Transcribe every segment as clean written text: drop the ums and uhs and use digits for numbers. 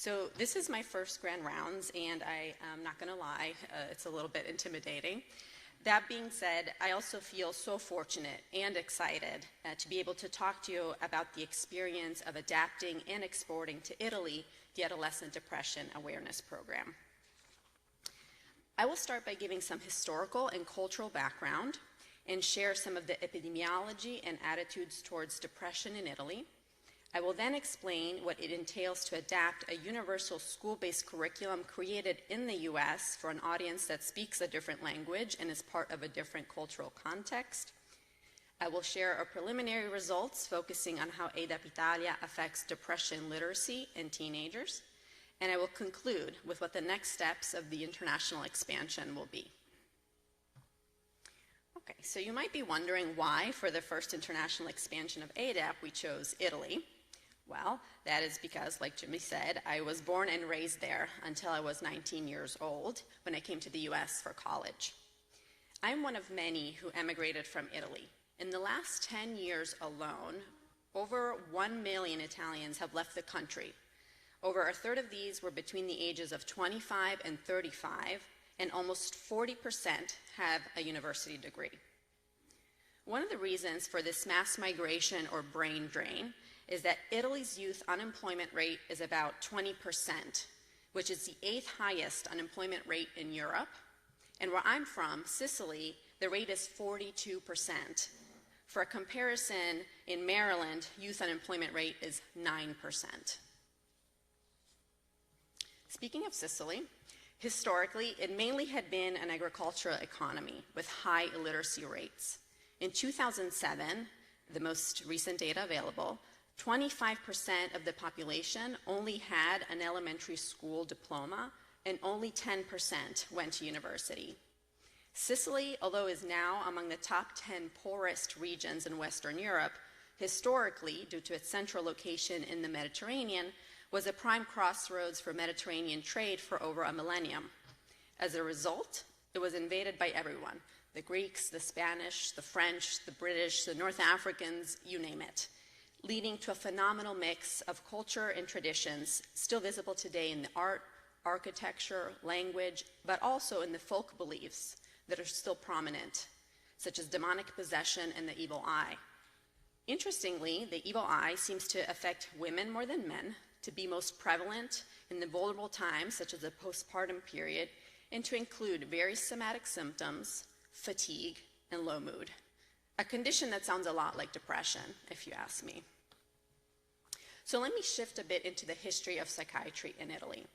So this is my first grand rounds, and I'm not going to lie, it's a little bit intimidating. That being said, I also feel so fortunate and excited to be able to talk to you about the experience of adapting and exporting to Italy the Adolescent Depression Awareness Program. I will start by giving some historical and cultural background and share some of the epidemiology and attitudes towards depression in Italy. I will then explain what it entails to adapt a universal school-based curriculum created in the US for an audience that speaks a different language and is part of a different cultural context. I will share our preliminary results focusing on how ADAP ITALIA affects depression literacy in teenagers. And I will conclude with what the next steps of the international expansion will be. Okay, so you might be wondering why, for the first international expansion of ADAP, we chose Italy. Well, that is because, like Jimmy said, I was born and raised there until I was 19 years old when I came to the US for college. I'm one of many who emigrated from Italy. In the last 10 years alone, over 1 million Italians have left the country. Over a third of these were between the ages of 25 and 35, and almost 40% have a university degree. One of the reasons for this mass migration or brain drain is that Italy's youth unemployment rate is about 20%, which is the 8th highest unemployment rate in Europe. And where I'm from, Sicily, the rate is 42%. For a comparison, in Maryland, youth unemployment rate is 9%. Speaking of Sicily, historically, it mainly had been an agricultural economy with high illiteracy rates. In 2007, the most recent data available, 25% of the population only had an elementary school diploma, and only 10% went to university. Sicily, although is now among the top 10 poorest regions in Western Europe, historically, due to its central location in the Mediterranean, was a prime crossroads for Mediterranean trade for over a millennium. As a result, it was invaded by everyone: the Greeks, the Spanish, the French, the British, the North Africans, you name it, leading to a phenomenal mix of culture and traditions still visible today in the art, architecture, language, but also in the folk beliefs that are still prominent, such as demonic possession and the evil eye. Interestingly, the evil eye seems to affect women more than men, to be most prevalent in the vulnerable times, such as the postpartum period, and to include very somatic symptoms, fatigue, and low mood. A condition that sounds a lot like depression, if you ask me. So let me shift a bit into the history of psychiatry in Italy.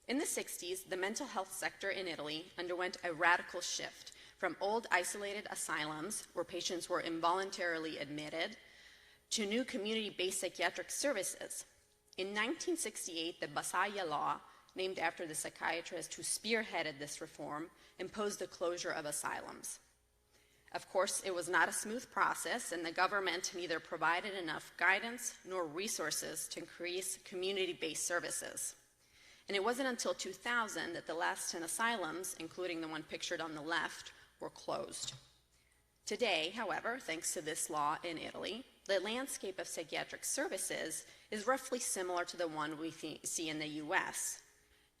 In the 60s, the mental health sector in Italy underwent a radical shift from old isolated asylums where patients were involuntarily admitted to new community-based psychiatric services. In 1968, the Basaglia law, named after the psychiatrist who spearheaded this reform, imposed the closure of asylums. Of course, it was not a smooth process, and the government neither provided enough guidance nor resources to increase community-based services. And it wasn't until 2000 that the last 10 asylums, including the one pictured on the left, were closed. Today, however, thanks to this law in Italy, the landscape of psychiatric services is roughly similar to the one we see in the US.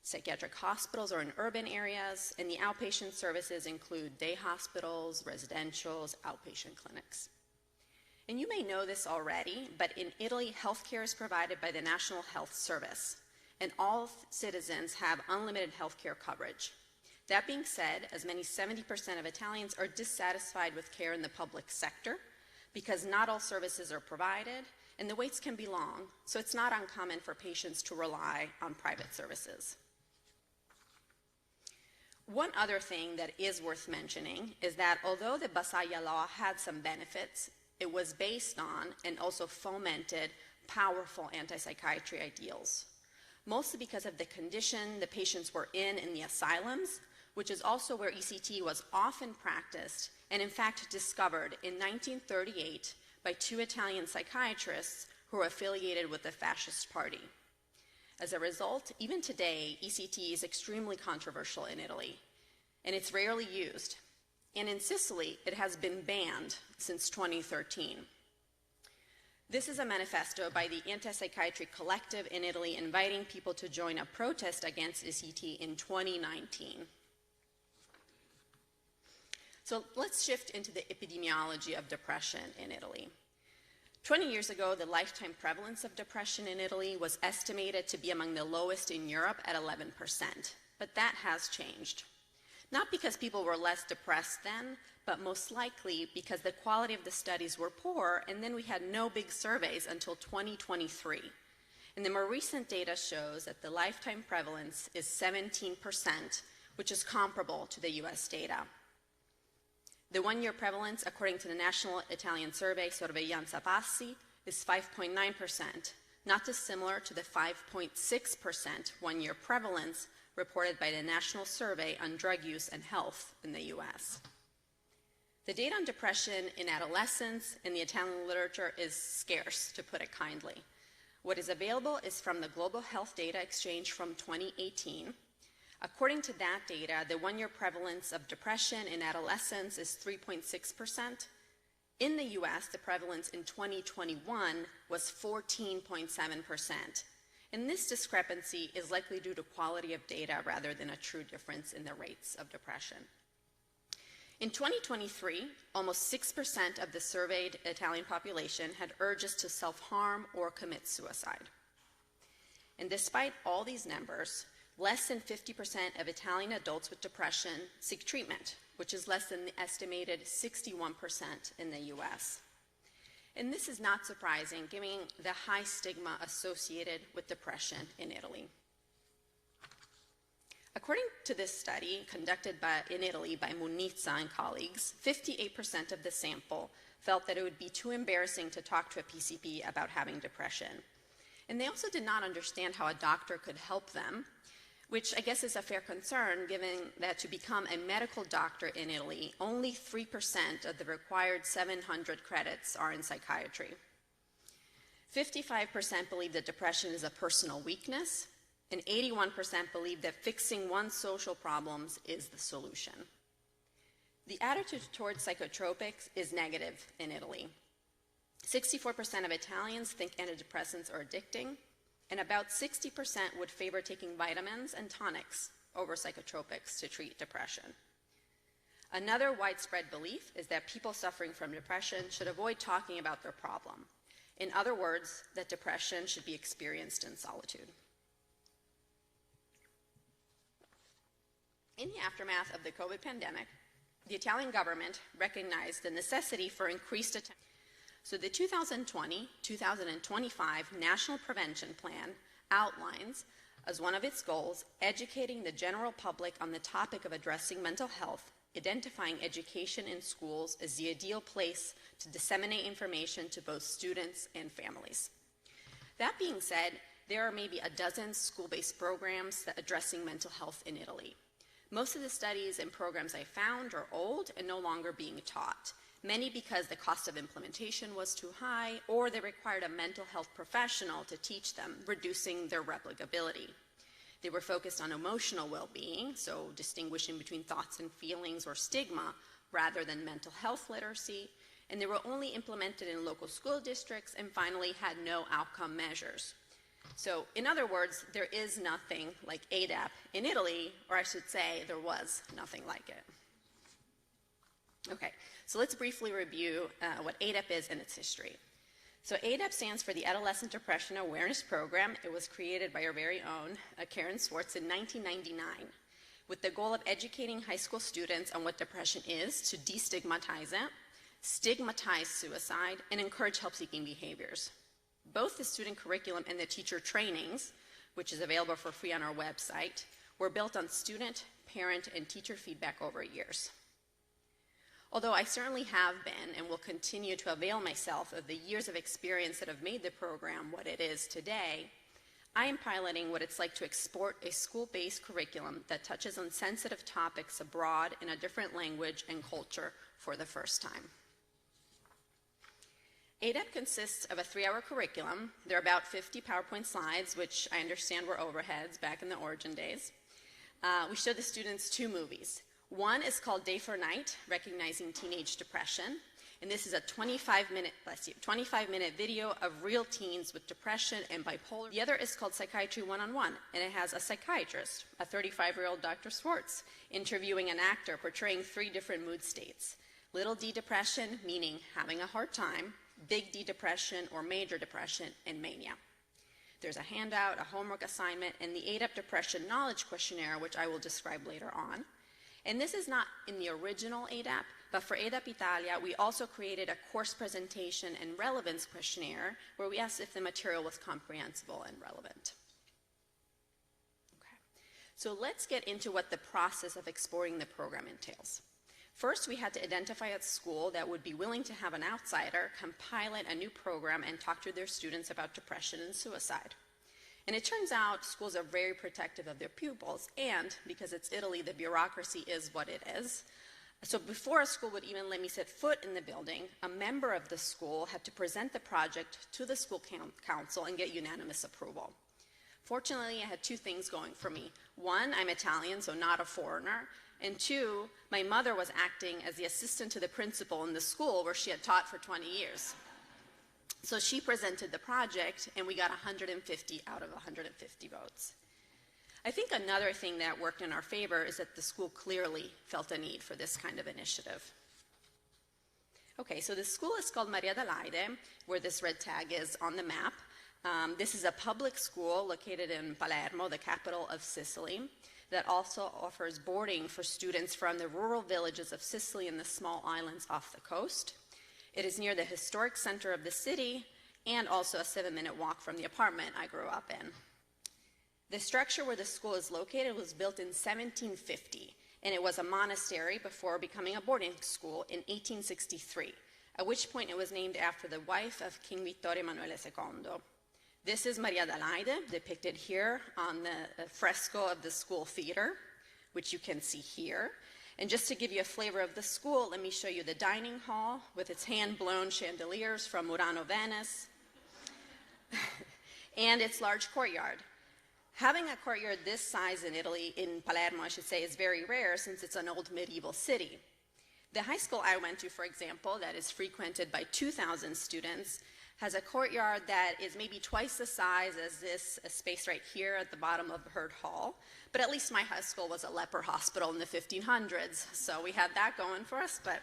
Psychiatric hospitals are in urban areas, and the outpatient services include day hospitals, residentials, outpatient clinics. And you may know this already, but in Italy, healthcare is provided by the National Health Service, and all citizens have unlimited healthcare coverage. That being said, as many 70% of Italians are dissatisfied with care in the public sector because not all services are provided, and the waits can be long, so it's not uncommon for patients to rely on private services. One other thing that is worth mentioning is that although the Basaglia law had some benefits, it was based on and also fomented powerful anti-psychiatry ideals, mostly because of the condition the patients were in the asylums, which is also where ECT was often practiced and in fact discovered in 1938 by 2 Italian psychiatrists who were affiliated with the fascist party. As a result, even today, ECT is extremely controversial in Italy, and it's rarely used. And in Sicily, it has been banned since 2013. This is a manifesto by the Anti-Psychiatry Collective in Italy inviting people to join a protest against ECT in 2019. So let's shift into the epidemiology of depression in Italy. 20 years ago, the lifetime prevalence of depression in Italy was estimated to be among the lowest in Europe at 11%, but that has changed. Not because people were less depressed then, but most likely because the quality of the studies were poor, and then we had no big surveys until 2023. And the more recent data shows that the lifetime prevalence is 17%, which is comparable to the US data. The one-year prevalence, according to the National Italian Survey, Sorveglianza Passi, is 5.9%, not dissimilar to the 5.6% one-year prevalence reported by the National Survey on Drug Use and Health in the US. The data on depression in adolescents in the Italian literature is scarce, to put it kindly. What is available is from the Global Health Data Exchange from 2018. According to that data, the one-year prevalence of depression in adolescents is 3.6%. In the US, the prevalence in 2021 was 14.7%. And this discrepancy is likely due to quality of data rather than a true difference in the rates of depression. In 2023, almost 6% of the surveyed Italian population had urges to self-harm or commit suicide. And despite all these numbers, less than 50% of Italian adults with depression seek treatment, which is less than the estimated 61% in the US. And this is not surprising, given the high stigma associated with depression in Italy. According to this study conducted in Italy by Munizza and colleagues, 58% of the sample felt that it would be too embarrassing to talk to a PCP about having depression. And they also did not understand how a doctor could help them, which I guess is a fair concern, given that to become a medical doctor in Italy, only 3% of the required 700 credits are in psychiatry. 55% believe that depression is a personal weakness, and 81% believe that fixing one's social problems is the solution. The attitude towards psychotropics is negative in Italy. 64% of Italians think antidepressants are addicting, and about 60% would favor taking vitamins and tonics over psychotropics to treat depression. Another widespread belief is that people suffering from depression should avoid talking about their problem. In other words, that depression should be experienced in solitude. In the aftermath of the COVID pandemic, the Italian government recognized the necessity for increased attention. So the 2020-2025 National Prevention Plan outlines, as one of its goals, educating the general public on the topic of addressing mental health, identifying education in schools as the ideal place to disseminate information to both students and families. That being said, there are maybe a dozen school-based programs that addressing mental health in Italy. Most of the studies and programs I found are old and no longer being taught, many because the cost of implementation was too high or they required a mental health professional to teach them, reducing their replicability. They were focused on emotional well-being, so distinguishing between thoughts and feelings or stigma rather than mental health literacy, and they were only implemented in local school districts and finally had no outcome measures. So, in other words, there is nothing like ADAP in Italy, or I should say, there was nothing like it. Okay, so let's briefly review what ADAP is and its history. So ADAP stands for the Adolescent Depression Awareness Program. It was created by our very own Karen Swartz in 1999 with the goal of educating high school students on what depression is to destigmatize it, stigmatize suicide, and encourage help-seeking behaviors. Both the student curriculum and the teacher trainings, which is available for free on our website, were built on student, parent, and teacher feedback over years. Although I certainly have been and will continue to avail myself of the years of experience that have made the program what it is today, I am piloting what it's like to export a school-based curriculum that touches on sensitive topics abroad in a different language and culture for the first time. ADAP consists of a 3-hour curriculum. There are about 50 PowerPoint slides, which I understand were overheads back in the origin days. We show the students 2 movies. One is called Day for Night, Recognizing Teenage Depression, And this is a 25-minute video of real teens with depression and bipolar. The other is called Psychiatry One-on-One, and it has a psychiatrist, a 35-year-old Dr. Schwartz, interviewing an actor portraying 3 different mood states. Little d depression, meaning having a hard time, big D depression or major depression, and mania. There's a handout, a homework assignment, and the ADAP Depression Knowledge Questionnaire, which I will describe later on. And this is not in the original ADAP, but for ADAP Italia, we also created a course presentation and relevance questionnaire where we asked if the material was comprehensible and relevant. Okay. So let's get into what the process of exploring the program entails. First, we had to identify a school that would be willing to have an outsider come pilot a new program and talk to their students about depression and suicide. And it turns out schools are very protective of their pupils, and because it's Italy, the bureaucracy is what it is. So before a school would even let me set foot in the building, a member of the school had to present the project to the school council and get unanimous approval. Fortunately, I had 2 things going for me. 1, I'm Italian, so not a foreigner. And 2, my mother was acting as the assistant to the principal in the school where she had taught for 20 years. So she presented the project, and we got 150 out of 150 votes. I think another thing that worked in our favor is that the school clearly felt a need for this kind of initiative. Okay, so the school is called Maria Adelaide, where this red tag is on the map. This is a public school located in Palermo, the capital of Sicily, that also offers boarding for students from the rural villages of Sicily and the small islands off the coast. It is near the historic center of the city and also a 7-minute walk from the apartment I grew up in. The structure where the school is located was built in 1750, and it was a monastery before becoming a boarding school in 1863, at which point it was named after the wife of King Vittorio Emanuele II. This is Maria Adelaide, depicted here on the fresco of the school theater, which you can see here. And just to give you a flavor of the school, let me show you the dining hall with its hand-blown chandeliers from Murano, Venice, and its large courtyard. Having a courtyard this size in Italy, in Palermo I should say, is very rare since it's an old medieval city. The high school I went to, for example, that is frequented by 2,000 students, has a courtyard that is maybe twice the size as this space right here at the bottom of Herd Hall. But at least my high school was a leper hospital in the 1500s, so we had that going for us, but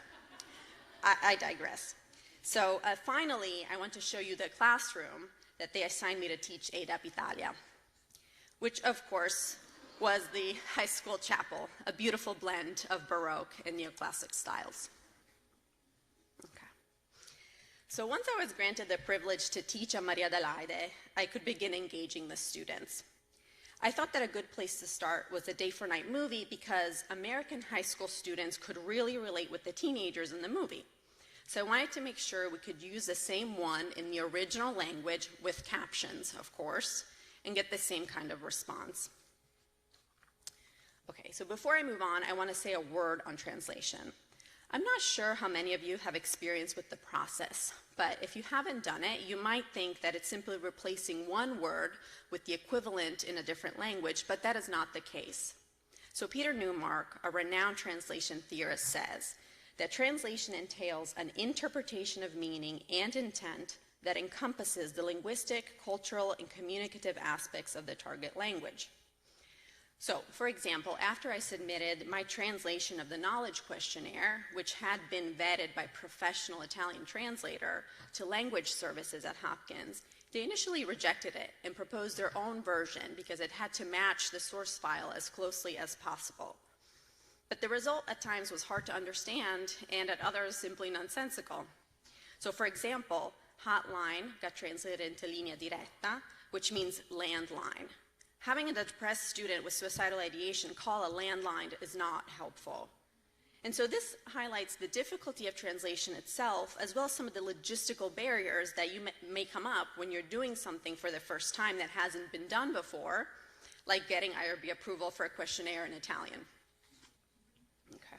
I digress. So finally, I want to show you the classroom that they assigned me to teach ADAP Italia, which of course was the high school chapel, a beautiful blend of Baroque and neoclassic styles. So once I was granted the privilege to teach at Maria Adelaide, I could begin engaging the students. I thought that a good place to start was a Day for Night movie because American high school students could really relate with the teenagers in the movie. So I wanted to make sure we could use the same one in the original language with captions, of course, and get the same kind of response. Okay, so before I move on, I want to say a word on translation. I'm not sure how many of you have experience with the process, but if you haven't done it, you might think that it's simply replacing one word with the equivalent in a different language, but that is not the case. So Peter Newmark, a renowned translation theorist, says that translation entails an interpretation of meaning and intent that encompasses the linguistic, cultural, and communicative aspects of the target language. So, for example, after I submitted my translation of the knowledge questionnaire, which had been vetted by a professional Italian translator, to language services at Hopkins, they initially rejected it and proposed their own version because it had to match the source file as closely as possible. But the result at times was hard to understand and at others simply nonsensical. So, for example, hotline got translated into linea diretta, which means landline. Having a depressed student with suicidal ideation call a landline is not helpful. And so this highlights the difficulty of translation itself, as well as some of the logistical barriers that you may come up when you're doing something for the first time that hasn't been done before, like getting IRB approval for a questionnaire in Italian. Okay.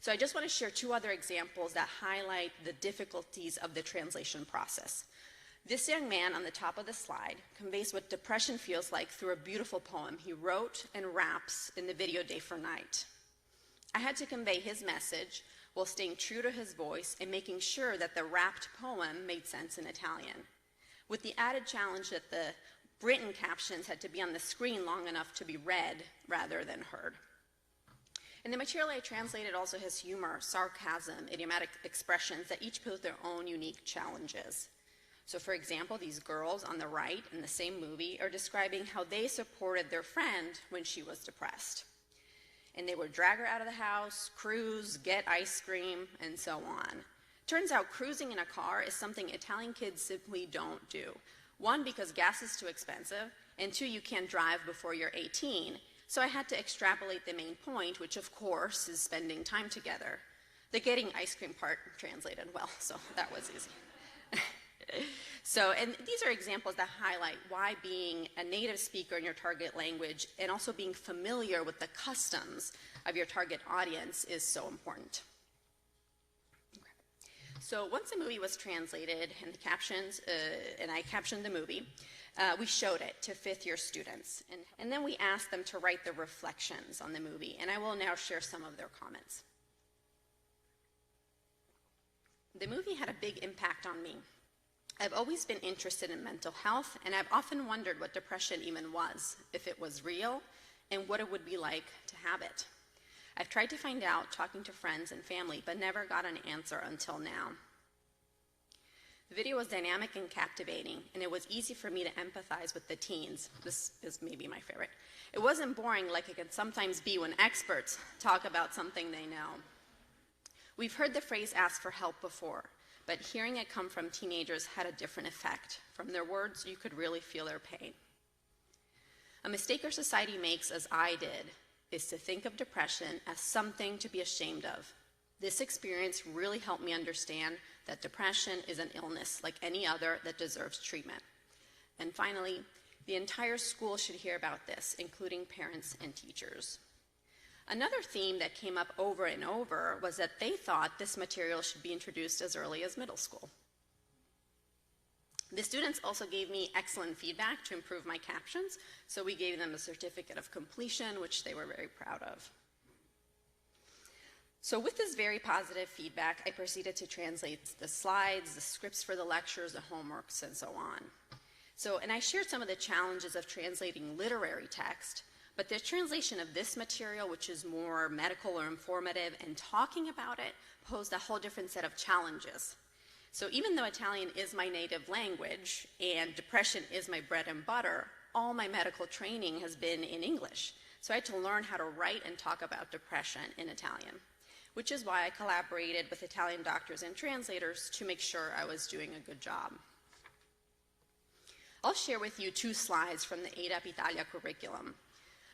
So I just want to share 2 other examples that highlight the difficulties of the translation process. This young man on the top of the slide conveys what depression feels like through a beautiful poem he wrote and raps in the video Day for Night. I had to convey his message while staying true to his voice and making sure that the rapped poem made sense in Italian, with the added challenge that the written captions had to be on the screen long enough to be read rather than heard. And the material I translated also has humor, sarcasm, idiomatic expressions that each pose their own unique challenges. So for example, these girls on the right in the same movie are describing how they supported their friend when she was depressed. And they would drag her out of the house, cruise, get ice cream, and so on. Turns out cruising in a car is something Italian kids simply don't do. One, because gas is too expensive, and two, you can't drive before you're 18. So I had to extrapolate the main point, which of course is spending time together. The getting ice cream part translated well, so that was easy. And these are examples that highlight why being a native speaker in your target language and also being familiar with the customs of your target audience is so important. Okay. So once the movie was translated and the captions, and I captioned the movie, we showed it to fifth-year students. And then we asked them to write their reflections on the movie, and I will now share some of their comments. The movie had a big impact on me. I've always been interested in mental health, and I've often wondered what depression even was, if it was real, and what it would be like to have it. I've tried to find out, talking to friends and family, but never got an answer until now. The video was dynamic and captivating, and it was easy for me to empathize with the teens. This is maybe my favorite. It wasn't boring like it can sometimes be when experts talk about something they know. We've heard the phrase "ask for help" before, but hearing it come from teenagers had a different effect. From their words, you could really feel their pain. A mistake our society makes, as I did, is to think of depression as something to be ashamed of. This experience really helped me understand that depression is an illness like any other that deserves treatment. And finally, the entire school should hear about this, including parents and teachers. Another theme that came up over and over was that they thought this material should be introduced as early as middle school. The students also gave me excellent feedback to improve my captions, so we gave them a certificate of completion, which they were very proud of. So with this very positive feedback, I proceeded to translate the slides, the scripts for the lectures, the homeworks, and so on. And I shared some of the challenges of translating literary text, but the translation of this material, which is more medical or informative, and talking about it posed a whole different set of challenges. So even though Italian is my native language and depression is my bread and butter, all my medical training has been in English. So I had to learn how to write and talk about depression in Italian, which is why I collaborated with Italian doctors and translators to make sure I was doing a good job. I'll share with you 2 slides from the ADAP ITALIA curriculum.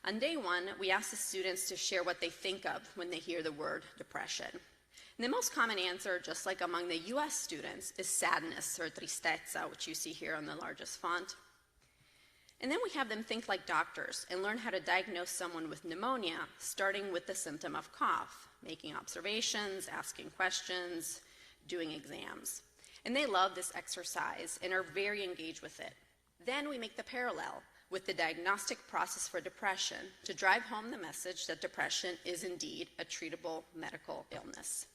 On day 1, we asked the students to share what they think of when they hear the word depression. And the most common answer, just like among the US students, is sadness or tristezza, which you see here on the largest font. And then we have them think like doctors and learn how to diagnose someone with pneumonia, starting with the symptom of cough, making observations, asking questions, doing exams. And they love this exercise and are very engaged with it. Then we make the parallel with the diagnostic process for depression to drive home the message that depression is indeed a treatable medical illness.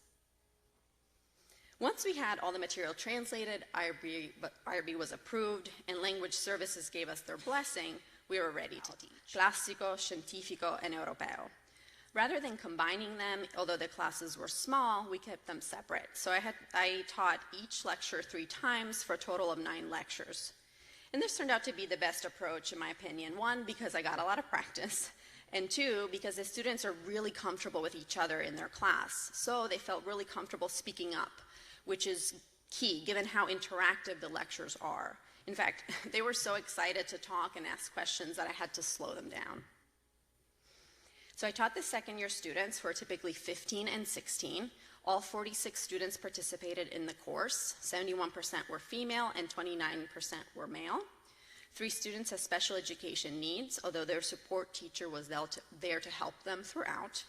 Once we had all the material translated, IRB was approved, and Language Services gave us their blessing, we were ready to teach. Classico, Scientifico, and Europeo. Rather than combining them, although the classes were small, we kept them separate. So I taught each lecture 3 times for a total of 9 lectures. And this turned out to be the best approach, in my opinion. 1, because I got a lot of practice, and 2, because the students are really comfortable with each other in their class. So they felt really comfortable speaking up, which is key, given how interactive the lectures are. In fact, they were so excited to talk and ask questions that I had to slow them down. So I taught the second-year students, who are typically 15 and 16. All 46 students participated in the course. 71% were female and 29% were male. 3 students have special education needs, although their support teacher was there to help them throughout.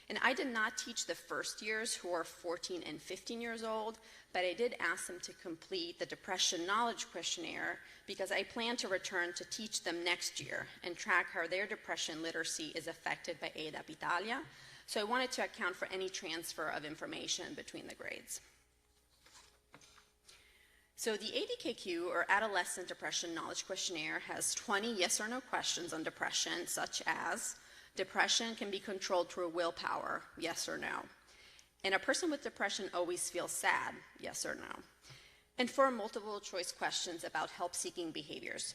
And I did not teach the first years, who are 14 and 15 years old, but I did ask them to complete the Depression Knowledge Questionnaire because I plan to return to teach them next year and track how their depression literacy is affected by ADAP ITALIA, So I wanted to account for any transfer of information between the grades. So the ADKQ, or Adolescent Depression Knowledge Questionnaire, has 20 yes or no questions on depression, such as, depression can be controlled through willpower, yes or no. And a person with depression always feels sad, yes or no. And 4 multiple choice questions about help-seeking behaviors.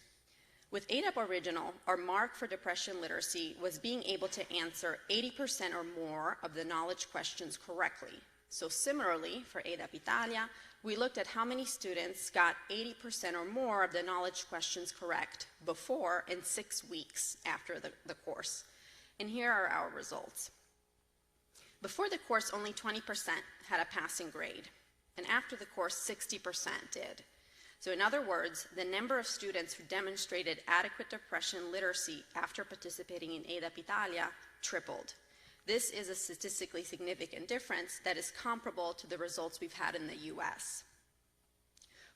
With ADAP Original, our mark for depression literacy was being able to answer 80% or more of the knowledge questions correctly. So similarly, for ADAP ITALIA, we looked at how many students got 80% or more of the knowledge questions correct before and 6 weeks after the course. And here are our results. Before the course, only 20% had a passing grade, and after the course, 60% did. So in other words, the number of students who demonstrated adequate depression literacy after participating in ADAP ITALIA tripled. This is a statistically significant difference that is comparable to the results we've had in the US.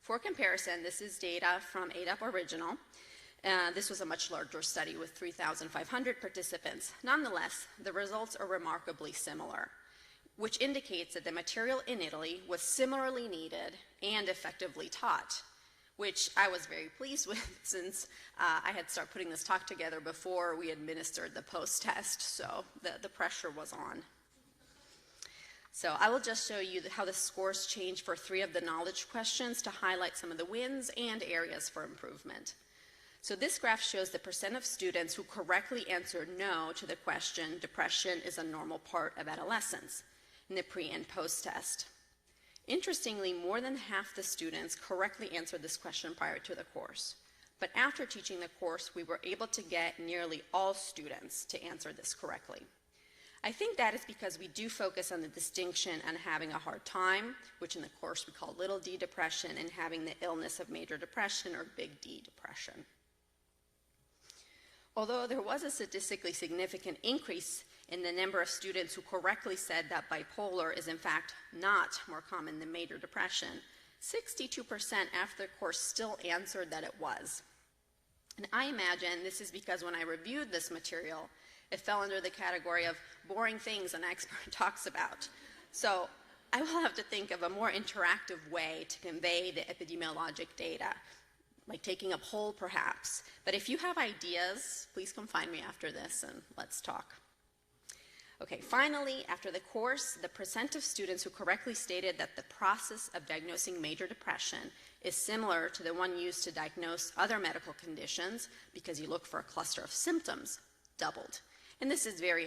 For comparison, this is data from ADAP Original. This was a much larger study with 3,500 participants. Nonetheless, the results are remarkably similar, which indicates that the material in Italy was similarly needed and effectively taught, which I was very pleased with since I had started putting this talk together before we administered the post-test, so the pressure was on. So I will just show you how the scores changed for 3 of the knowledge questions to highlight some of the wins and areas for improvement. So this graph shows the percent of students who correctly answered no to the question, depression is a normal part of adolescence, in the pre and post-test. Interestingly, more than half the students correctly answered this question prior to the course. But after teaching the course, we were able to get nearly all students to answer this correctly. I think that is because we do focus on the distinction on having a hard time, which in the course we call little d depression, and having the illness of major depression or big D depression. Although there was a statistically significant increase in the number of students who correctly said that bipolar is in fact not more common than major depression, 62% after the course still answered that it was. And I imagine this is because when I reviewed this material, it fell under the category of boring things an expert talks about. So I will have to think of a more interactive way to convey the epidemiologic data, like taking a poll perhaps. But if you have ideas, please come find me after this and let's talk. Okay, finally, after the course, the percent of students who correctly stated that the process of diagnosing major depression is similar to the one used to diagnose other medical conditions, because you look for a cluster of symptoms, doubled. And this is very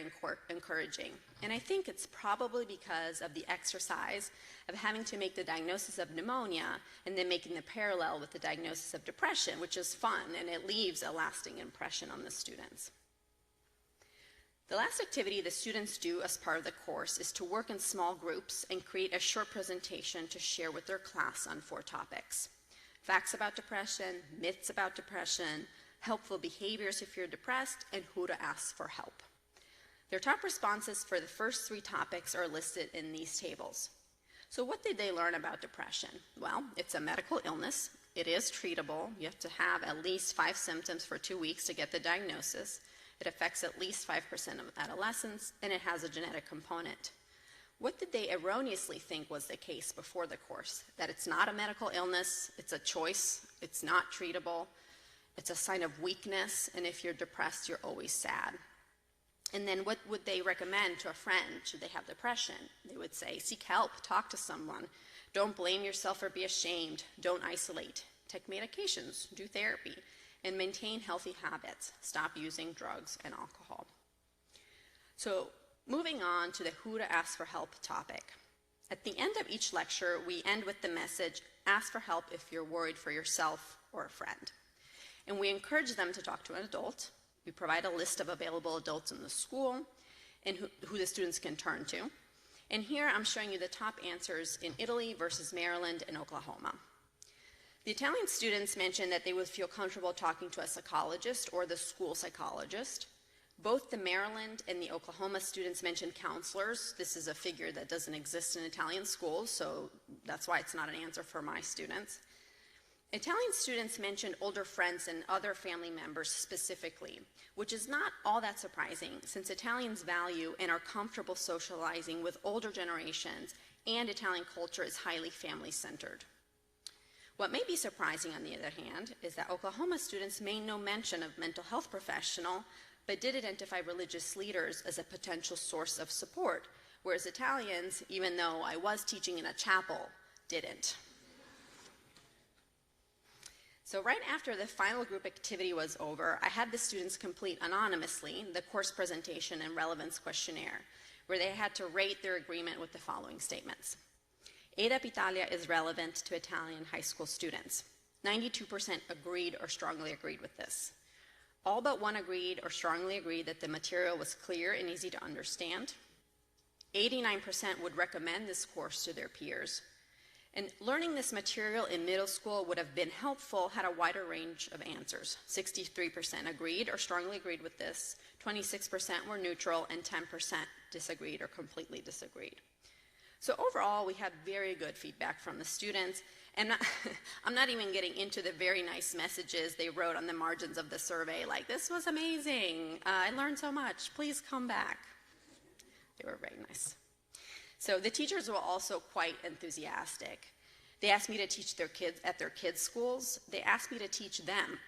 encouraging. And I think it's probably because of the exercise of having to make the diagnosis of pneumonia and then making the parallel with the diagnosis of depression, which is fun, and it leaves a lasting impression on the students. The last activity the students do as part of the course is to work in small groups and create a short presentation to share with their class on 4 topics: facts about depression, myths about depression, helpful behaviors if you're depressed, and who to ask for help. Their top responses for the first 3 topics are listed in these tables. So what did they learn about depression? Well, it's a medical illness. It is treatable. You have to have at least 5 symptoms for 2 weeks to get the diagnosis. It affects at least 5% of adolescents, and it has a genetic component. What did they erroneously think was the case before the course? That it's not a medical illness, it's a choice, it's not treatable, it's a sign of weakness, and if you're depressed, you're always sad. And then what would they recommend to a friend should they have depression? They would say, seek help, talk to someone. Don't blame yourself or be ashamed. Don't isolate. Take medications, do therapy, and maintain healthy habits. Stop using drugs and alcohol. So moving on to the who to ask for help topic. At the end of each lecture, we end with the message, ask for help if you're worried for yourself or a friend. And we encourage them to talk to an adult. We provide a list of available adults in the school and who the students can turn to. And here I'm showing you the top answers in Italy versus Maryland and Oklahoma. The Italian students mentioned that they would feel comfortable talking to a psychologist or the school psychologist. Both the Maryland and the Oklahoma students mentioned counselors. This is a figure that doesn't exist in Italian schools, so that's why it's not an answer for my students. Italian students mentioned older friends and other family members specifically, which is not all that surprising since Italians value and are comfortable socializing with older generations, and Italian culture is highly family-centered. What may be surprising, on the other hand, is that Oklahoma students made no mention of mental health professional, but did identify religious leaders as a potential source of support, whereas Italians, even though I was teaching in a chapel, didn't. So right after the final group activity was over, I had the students complete anonymously the course presentation and relevance questionnaire, where they had to rate their agreement with the following statements. ADAP ITALIA is relevant to Italian high school students. 92% agreed or strongly agreed with this. All but one agreed or strongly agreed that the material was clear and easy to understand. 89% would recommend this course to their peers. And learning this material in middle school would have been helpful had a wider range of answers. 63% agreed or strongly agreed with this, 26% were neutral, and 10% disagreed or completely disagreed. So overall, we had very good feedback from the students, and I'm not even getting into the very nice messages they wrote on the margins of the survey, like, this was amazing, I learned so much, please come back. They were very nice. So the teachers were also quite enthusiastic. They asked me to teach their kids at their kids' schools. They asked me to teach them.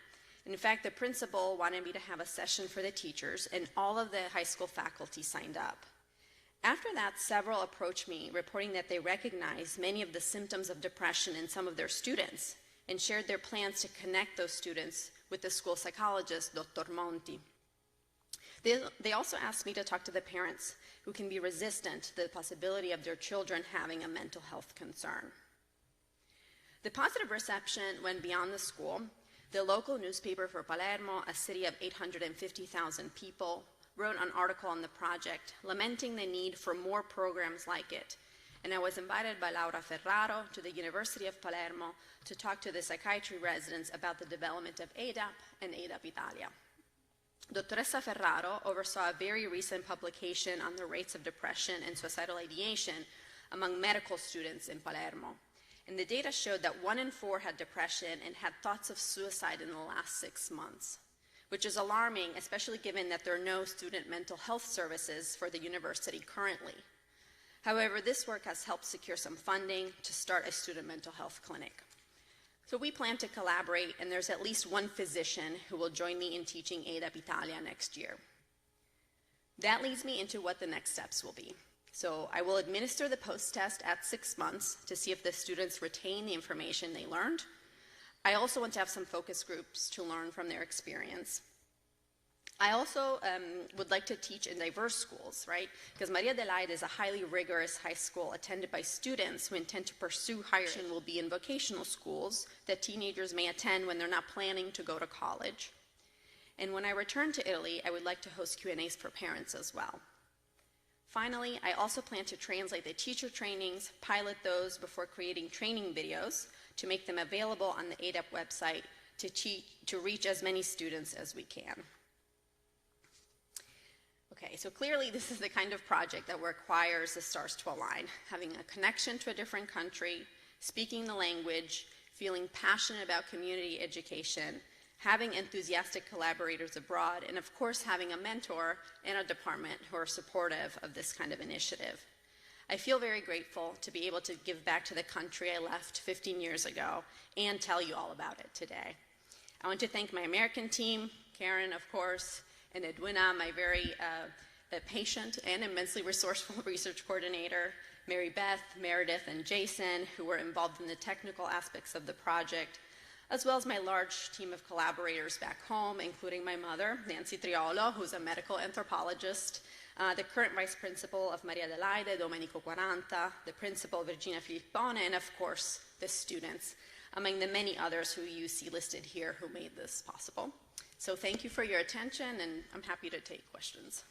In fact, the principal wanted me to have a session for the teachers, and all of the high school faculty signed up. After that, several approached me, reporting that they recognized many of the symptoms of depression in some of their students and shared their plans to connect those students with the school psychologist, Dr. Monti. They also asked me to talk to the parents who can be resistant to the possibility of their children having a mental health concern. The positive reception went beyond the school. The local newspaper for Palermo, a city of 850,000 people, wrote an article on the project, lamenting the need for more programs like it. And I was invited by Laura Ferraro to the University of Palermo to talk to the psychiatry residents about the development of ADAP and ADAP ITALIA. Dottoressa Ferraro oversaw a very recent publication on the rates of depression and suicidal ideation among medical students in Palermo. And the data showed that 1 in 4 had depression and had thoughts of suicide in the last 6 months, which is alarming, especially given that there are no student mental health services for the university currently. However, this work has helped secure some funding to start a student mental health clinic. So we plan to collaborate, and there's at least one physician who will join me in teaching ADAP ITALIA next year. That leads me into what the next steps will be. So I will administer the post-test at 6 months to see if the students retain the information they learned. I also want to have some focus groups to learn from their experience. I also would like to teach in diverse schools, right? Because Maria Adelaide is a highly rigorous high school attended by students who intend to pursue higher education, will be in vocational schools that teenagers may attend when they're not planning to go to college. And when I return to Italy, I would like to host Q&As for parents as well. Finally, I also plan to translate the teacher trainings, pilot those before creating training videos to make them available on the ADAP website to reach as many students as we can. Okay, so clearly this is the kind of project that requires the stars to align, having a connection to a different country, speaking the language, feeling passionate about community education, having enthusiastic collaborators abroad, and of course having a mentor in a department who are supportive of this kind of initiative. I feel very grateful to be able to give back to the country I left 15 years ago and tell you all about it today. I want to thank my American team, Karen, of course, and Edwina, my very patient and immensely resourceful research coordinator, Mary Beth, Meredith, and Jason, who were involved in the technical aspects of the project, as well as my large team of collaborators back home, including my mother, Nancy Triolo, who's a medical anthropologist, the current vice principal of Maria Adelaide, Domenico Quaranta, the principal, Virginia Filippone, and of course, the students, among the many others who you see listed here who made this possible. So thank you for your attention, and I'm happy to take questions.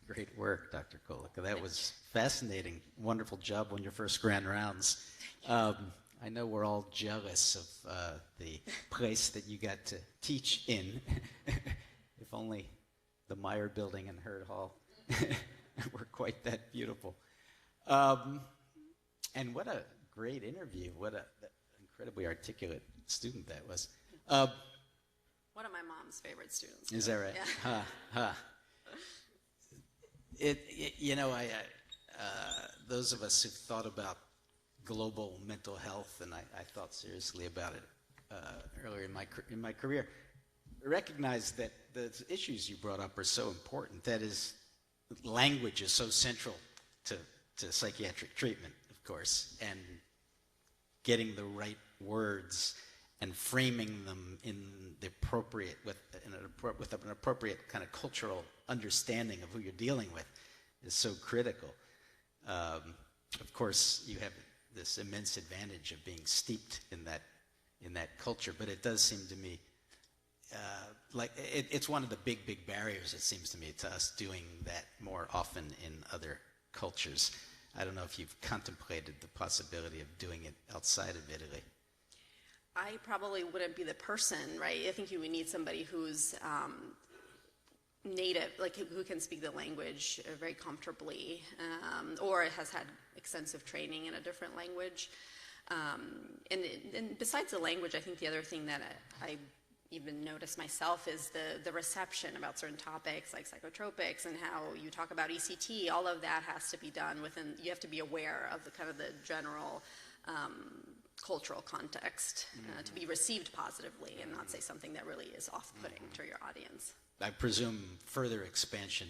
Great work, Dr. Collica. That was fascinating. Wonderful job on your first grand rounds. I know we're all jealous of the place that you got to teach in. If only the Meyer Building and Hurd Hall were quite that beautiful. And what a great interview. What an incredibly articulate student that was. One of my mom's favorite students. Is that right? Yeah. You know, those of us who've thought about global mental health, and I thought seriously about it earlier in my career, recognize that the issues you brought up are so important. That is, language is so central to psychiatric treatment, of course, and getting the right words and framing them in the appropriate with an appropriate kind of cultural understanding of who you're dealing with is so critical. Of course, you have this immense advantage of being steeped in that culture, but it does seem to me like it's one of the big barriers, it seems to me, to us doing that more often in other cultures. I don't know if you've contemplated the possibility of doing it outside of Italy. I probably wouldn't be the person, right? I think you would need somebody who's native, like who can speak the language very comfortably, or has had extensive training in a different language. And besides the language, I think the other thing that I even noticed myself is the reception about certain topics like psychotropics and how you talk about ECT. All of that has to be done within, you have to be aware of the kind of the general cultural context to be received positively and not say something that really is off-putting to your audience. I presume further expansion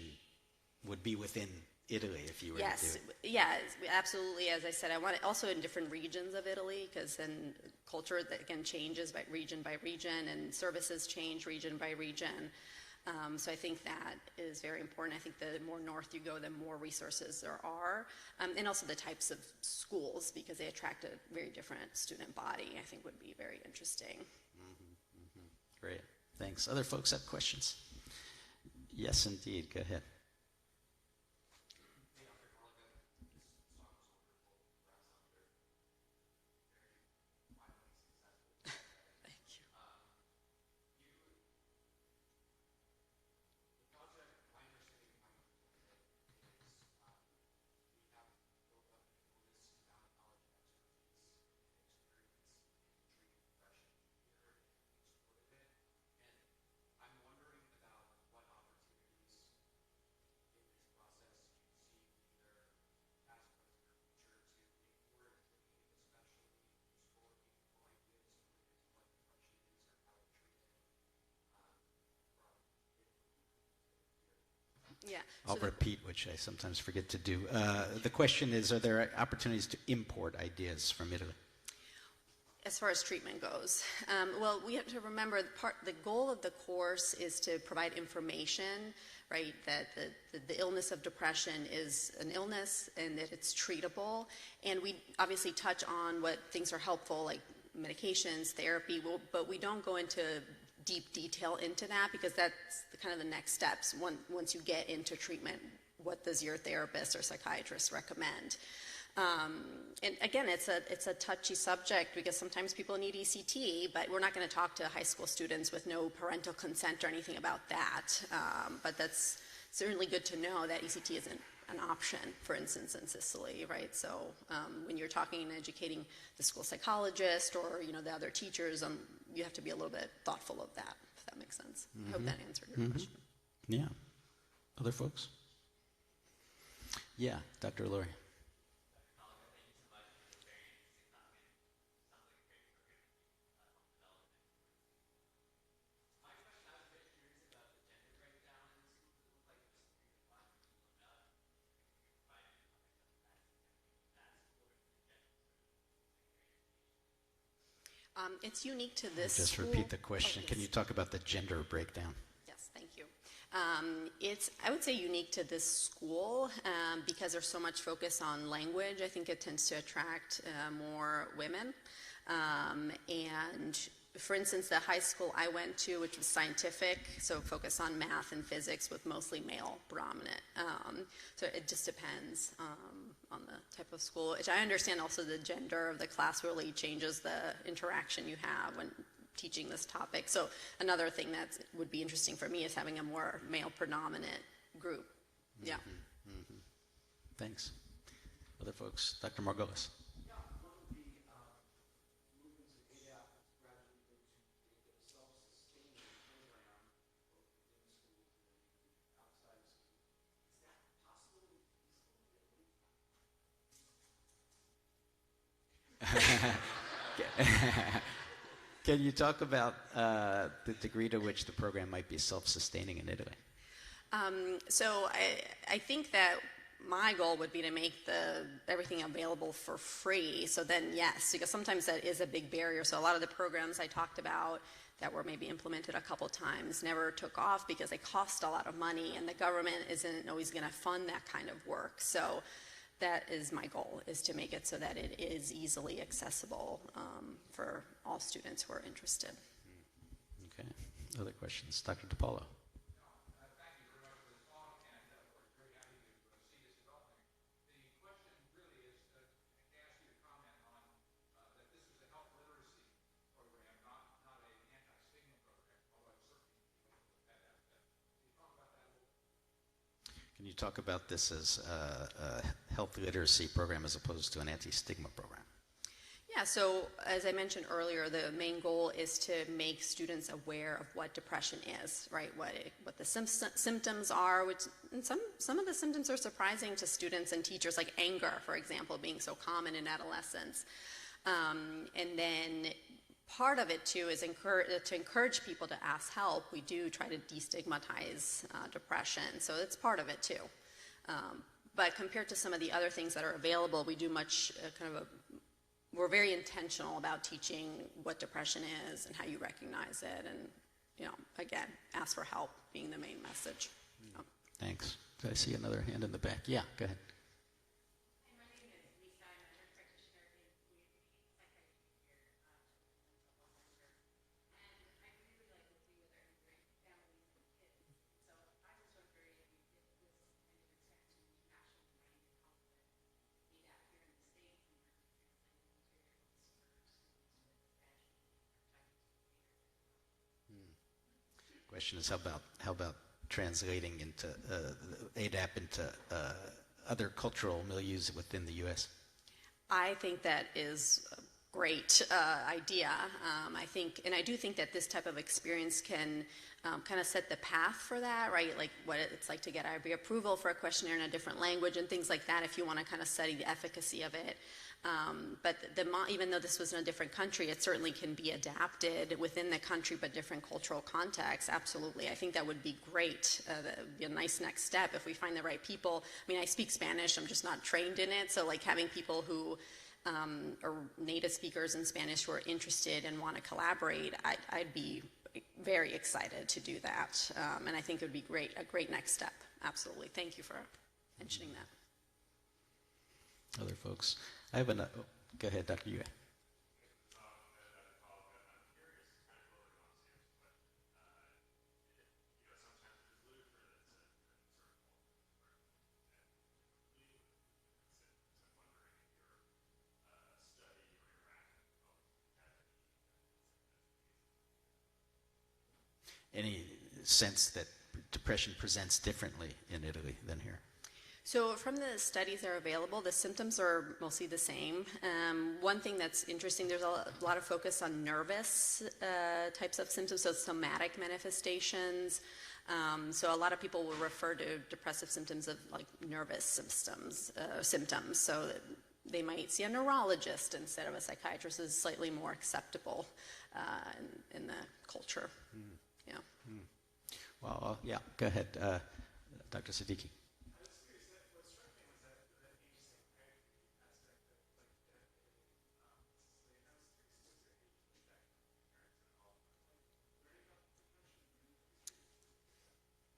would be within Italy if you were to do it. Yeah, absolutely. As I said, I want it also in different regions of Italy, because then culture, that again, changes by region, and services change region by region. So I think that is very important. I think the more north you go, the more resources there are. And also the types of schools, because they attract a very different student body, I think would be very interesting. Great, thanks. Other folks have questions? Yes, indeed, go ahead. Yeah. I'll repeat, which I sometimes forget to do. The question is, are there opportunities to import ideas from Italy? As far as treatment goes, well, we have to remember the goal of the course is to provide information, right, that the illness of depression is an illness and that it's treatable. And we obviously touch on what things are helpful, like medications, therapy, but we don't go into deep detail into that, because that's kind of the next steps. Once you get into treatment, what does your therapist or psychiatrist recommend? And again, it's a touchy subject, because sometimes people need ECT, but we're not going to talk to high school students with no parental consent or anything about that. But that's certainly good to know that ECT isn't an option, for instance, in Sicily, right? So when you're talking and educating the school psychologist or the other teachers, you have to be a little bit thoughtful of that, if that makes sense. I hope that answered your question. Yeah. Other folks? Yeah, Dr. Lori. It's unique to this Just school. repeat the question. Oh, yes. Can you talk about the gender breakdown? Yes, thank you. It's, I would say, unique to this school because there's so much focus on language. I think it tends to attract more women. And for instance, the high school I went to, which was scientific, so focus on math and physics with mostly male predominant. So it just depends on the type of school. Which I understand also the gender of the class really changes the interaction you have when teaching this topic. So another thing that would be interesting for me is having a more male predominant group. Yeah. Thanks. Other folks, Dr. Margolis. Can you talk about the degree to which the program might be self-sustaining in Italy? So I think that my goal would be to make everything available for free. So then, yes, because sometimes that is a big barrier. So a lot of the programs I talked about that were maybe implemented a couple times never took off because they cost a lot of money, and the government isn't always going to fund that kind of work. So that is my goal, is to make it so that it is easily accessible for all students who are interested. Okay. Other questions? Dr. DiPaolo. Can you talk about this as a health literacy program as opposed to an anti-stigma program? Yeah, so as I mentioned earlier, the main goal is to make students aware of what depression is, right? What the symptoms are, which and some of the symptoms are surprising to students and teachers, like anger, for example, being so common in adolescence. And then part of it, too, is to encourage people to ask help. We do try to destigmatize depression, so it's part of it, too. But compared to some of the other things that are available, we do much we're very intentional about teaching what depression is and how you recognize it, and, again, ask for help being the main message. Thanks. Do I see another hand in the back? Yeah, go ahead. Question is, how about translating into ADAP into other cultural milieus within the U.S.? I think that is a great idea. I do think that this type of experience can kind of set the path for that, right? Like what it's like to get IRB approval for a questionnaire in a different language and things like that, if you want to kind of study the efficacy of it. But even though this was in a different country, it certainly can be adapted within the country, but different cultural contexts. Absolutely. I think that would be great. That would be a nice next step if we find the right people. I mean, I speak Spanish. I'm just not trained in it. So like having people who are native speakers in Spanish who are interested and want to collaborate, I'd be very excited to do that. And I think it would be a great next step. Absolutely. Thank you for mentioning that. Other folks? I have go ahead, Dr. Yue. Any sense that depression presents differently in Italy than here? So from the studies that are available, the symptoms are mostly the same. One thing that's interesting, there's a lot of focus on nervous types of symptoms, so somatic manifestations. So a lot of people will refer to depressive symptoms of like nervous symptoms. So they might see a neurologist instead of a psychiatrist is slightly more acceptable in the culture. Yeah. Well, yeah, go ahead, Dr. Siddiqui.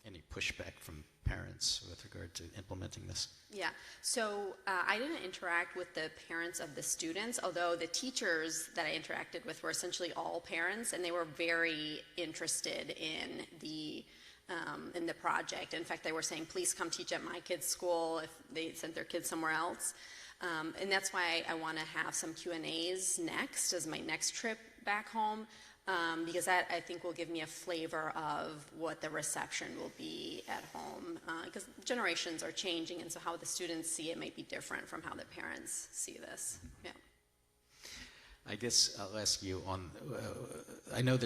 Any pushback from parents with regard to implementing this? Yeah, so I didn't interact with the parents of the students, although the teachers that I interacted with were essentially all parents, and they were very interested in the project. In fact, they were saying, please come teach at my kids' school if they sent their kids somewhere else. And that's why I want to have some Q&As next as my next trip back home, because that, I think, will give me a flavor of what the reception will be at home, because generations are changing, and so how the students see it might be different from how the parents see this. Yeah. I guess I'll ask you on, I know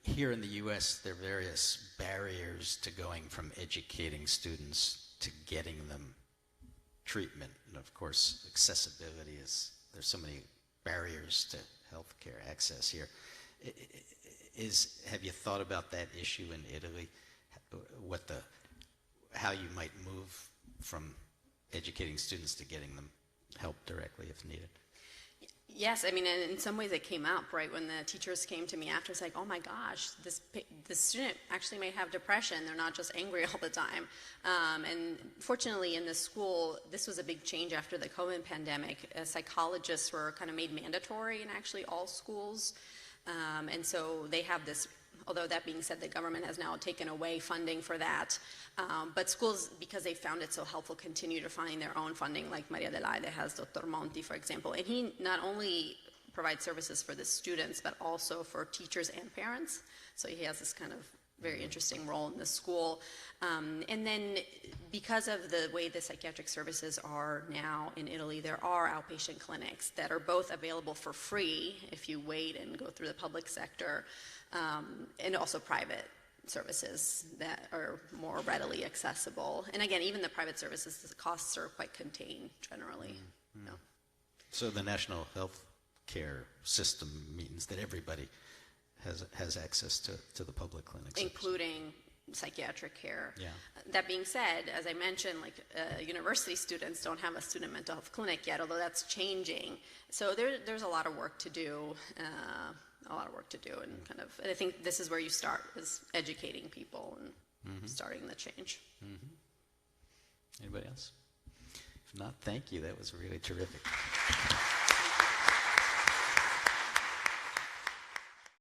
here in the U.S. there are various barriers to going from educating students to getting them treatment. And of course, accessibility there's so many barriers to healthcare access here. Have you thought about that issue in Italy? How you might move from educating students to getting them help directly if needed? Yes, I mean, and in some ways it came up, right, when the teachers came to me after. It's like, oh my gosh, this student actually may have depression. They're not just angry all the time. And fortunately in the school, this was a big change after the COVID pandemic. Psychologists were kind of made mandatory in actually all schools. And so they have this, although that being said, the government has now taken away funding for that. But schools, because they found it so helpful, continue to find their own funding, like Maria Adelaide has Dr. Monti, for example. And he not only provides services for the students, but also for teachers and parents. So he has this kind of very interesting role in the school. And then because of the way the psychiatric services are now in Italy, there are outpatient clinics that are both available for free if you wait and go through the public sector, and also private services that are more readily accessible. And again, even the private services, the costs are quite contained generally. Mm-hmm. No. So the national health care system means that everybody has access to the public clinics, including psychiatric care. Yeah. That being said, as I mentioned, like university students don't have a student mental health clinic yet, although that's changing. So there's a lot of work to do. And kind of, I think this is where you start, is educating people and starting the change. Mm-hmm. Anybody else? If not, thank you. That was really terrific.